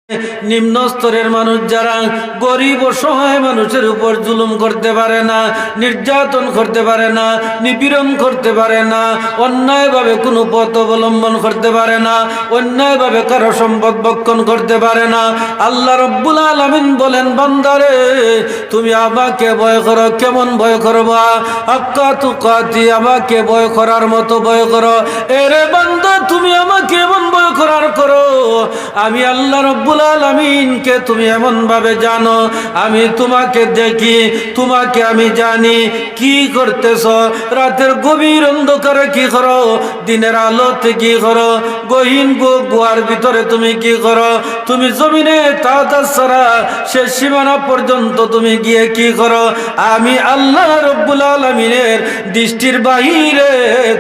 নিম্ন স্তরের মানুষ যারা গরিব অসহায় মানুষের উপর জুলুম করতে পারে না, নির্যাতন করতে পারে না, নিপীড়ন করতে পারে না, অন্যায়ভাবে কোনো পথ অবলম্বন করতে পারে না, অন্যায়ভাবে কারো সম্পদ ভক্ষণ করতে পারে না, আল্লাহ রাব্বুল আলামিন বলেন, বান্দারে তুমি আমাকে ভয় করো। কেমন ভয় করবা? হাক্কা তুকাতি, আমাকে ভয় করার মতো ভয় করো। এরে বান্দা, তুমি আমাকে এমন ভয় করার করো, আমি আল্লাহ রাব্বুল আলামিনকে তুমি এমন ভাবে জানো, আমি তোমাকে দেখি, তোমাকে আমি জানি কি করতেছ, রাতের গভীর অন্ধকারে কি করো, দিনের আলোতে কি করো, গহীন গুহার ভিতরে তুমি কি করো, তুমি জমিনে তাওতা ছাড়া শেষ সীমানা পর্যন্ত তুমি গিয়ে কি করো, আমি আল্লাহ রাব্বুল আলামিনের দৃষ্টির বাহিরে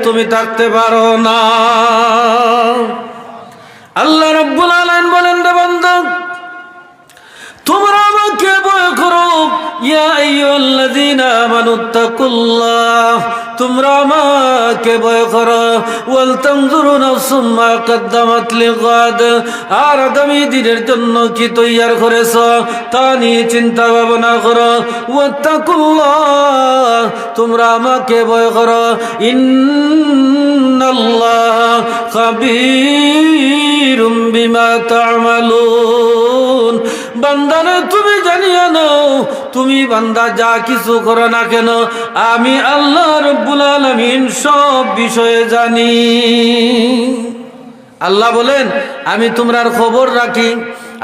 তুমি থাকতে পারো না। আল্লাহ রাব্বুল আলামিন বলেন, রে বান্দা তোমরা আমাকে ভয় করো। ইয়া আইয়ুহাল্লাযীনা আমানুত্তাকুল্লাহ, তোমরা আমাকে ভয় করো। ওয়াল তানজুরু নাফসুম মা কদ্দামাত লিগাদ, আর আগামী দিনের জন্য কি তৈয়ার করেছো তা নিয়ে চিন্তা ভাবনা করো। ওয়াত্তাকুল্লাহ, তোমরা আমাকে ভয় করো। ইন্নাল্লাহ খাবীরুম বিমা তা'মালুন, বান্দারে তুমি জানিয়া নাও, তুমি বান্দা যা কিছু করো না কেন, আমি আল্লাহ রাব্বুল আলামিন সব বিষয়ে জানি। আল্লাহ বলেন, আমি তোমরার খবর রাখি,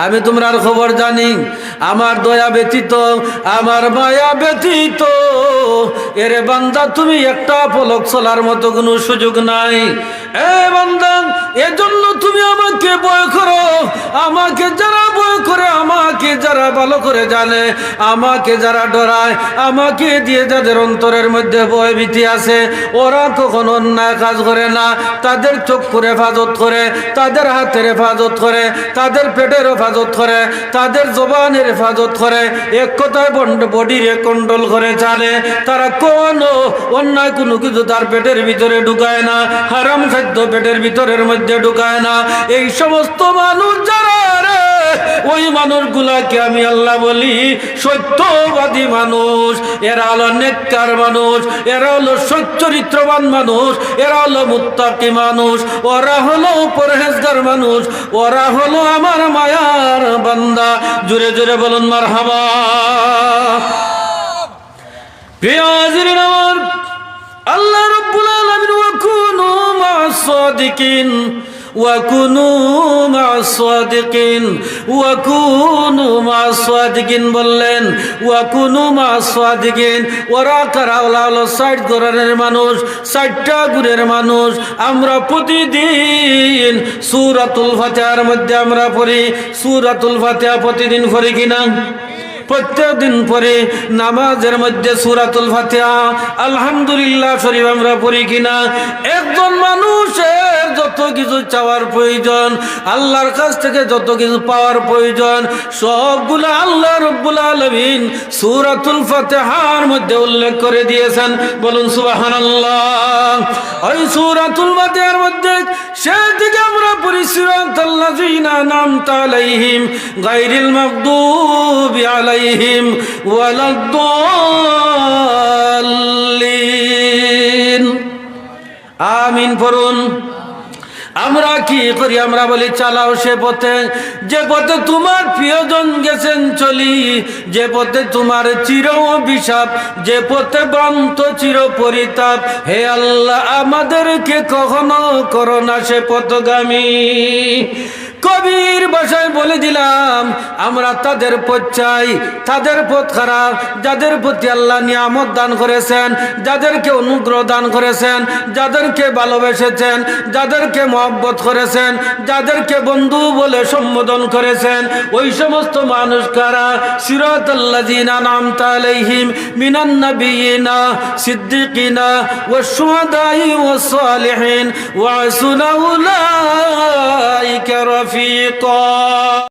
আমি তোমরার খবর জানি। আমার দয়া ব্যতীত, আমার মায়া ব্যতীত এরে বান্দা তুমি একটা পলক চলার মতো কোনো সুযোগ নাই। এ বান্দা, এজন্য তুমি আমাকে ভয় করো। আমাকে যারা ভয় করে, আমাকে যারা ভালো করে জানে, আমাকে যারা ডরায়, আমাকে দিয়ে যাদের অন্তরের মধ্যে ভয় ভীতি আছে, ওরা কখনো অন্যায় কাজ করে না। তাদের চক্ষুর হেফাজত করে, তাদের হাতের হেফাজত করে, তাদের পেটের হেফাজত করে, তাদের জবানের হেফাজত করে, এক কথায় বডির কন্ট্রোল করে চলে। তারা কোনো অন্যায় কোনো কিছু তার পেটের ভিতরে ঢুকায় না, হারাম খাদ্য পেটের ভিতরের মধ্যে ঢুকায় না। এই সমস্ত মানুষ যারা, ওই মানুষগুলাকে আমি আল্লাহ বলি সত্যবাদী মানুষ। এরা হলো নেককার মানুষ, এরা হলো সচ্চরিত্রবান মানুষ, এরা হলো মুত্তাকি মানুষ, ওরা হলো পরহেজগার মানুষ, ওরা হলো আমার মায়ার বান্দা। জোরে জোরে বলুন মারহাবা। প্রিয় হাজিরিন আমার, আল্লাহ রাব্বুল আলামিন ওয়াকুনু মা'আস সাদিকিন, ওয়াকুনু মা'আস সাদিকিন, ওয়াকুনু মা'আস সাদিকিন বললেন। ওয়াকুনু মা'আস সাদিকিন, ওরা কারা? হলো 60 ধরনের মানুষ, 60টা গুণের মানুষ। আমরা প্রতিদিন সূরাতুল ফাতিহার মধ্যে আমরা পড়ি। সূরাতুল ফাতিহা প্রতিদিন পড়ি কিনা? প্রত্যেক দিন পরে নামাজের মধ্যে সূরাতুল ফাতিহা, আলহামদুলিল্লাহ শরীফ আমরা পড়ি কিনা? একজন মানুষের যত কিছু চাওয়ার প্রয়োজন, আল্লাহর কাছ থেকে যত কিছু পাওয়ার প্রয়োজন, সবগুলো আল্লাহ রাব্বুল আলামিন সূরাতুল ফাতিহার মধ্যে উল্লেখ করে দিয়েছেন। বলুন সুবহানাল্লাহ। ওই সূরাতুল ফাতিহার মধ্যে সেদিকে আমরা পড়ি সিরাতাল্লাযীনা আন'আমতা আলাইহিম গায়রিল মাগদুবি আলাইহিম ওয়ালাদ-দাল্লিন। আমিন পড়ুন। আমরা কি করি? আমরা বলি চালাও সে পথে, যে পথে তোমার প্রিয়জন গেছেন চলি, যে পথে তোমার চির অভিশাপ, যে পথে ভ্রান্ত চির পরিতাপ। হে আল্লাহ, আমাদেরকে কখনো করো না সে পথগামী। কবির ভাষায় বলে দিলাম, আমরা তাদের পথ চাই, তাদের পথ খারাপ, যাদের প্রতি আল্লাহ নিয়ামত দান করেছেন, যাদেরকে অনুগ্রহ দান করেছেন, যাদেরকে ভালোবেসেছেন, যাদেরকে মহব্বত করেছেন, যাদেরকে বন্ধু বলে সম্বোধন করেছেন, ওই সমস্ত মানুষ কারা? সিরাতাল্লাযীনা আন'আমতা আলাইহিম মিনান নাবিয়িনা সিদ্দিকিনা ওয়াশ শুহাদাই ওয়াস সালিহিন ওয়া হাসুনা উলাইকা রাফিকা।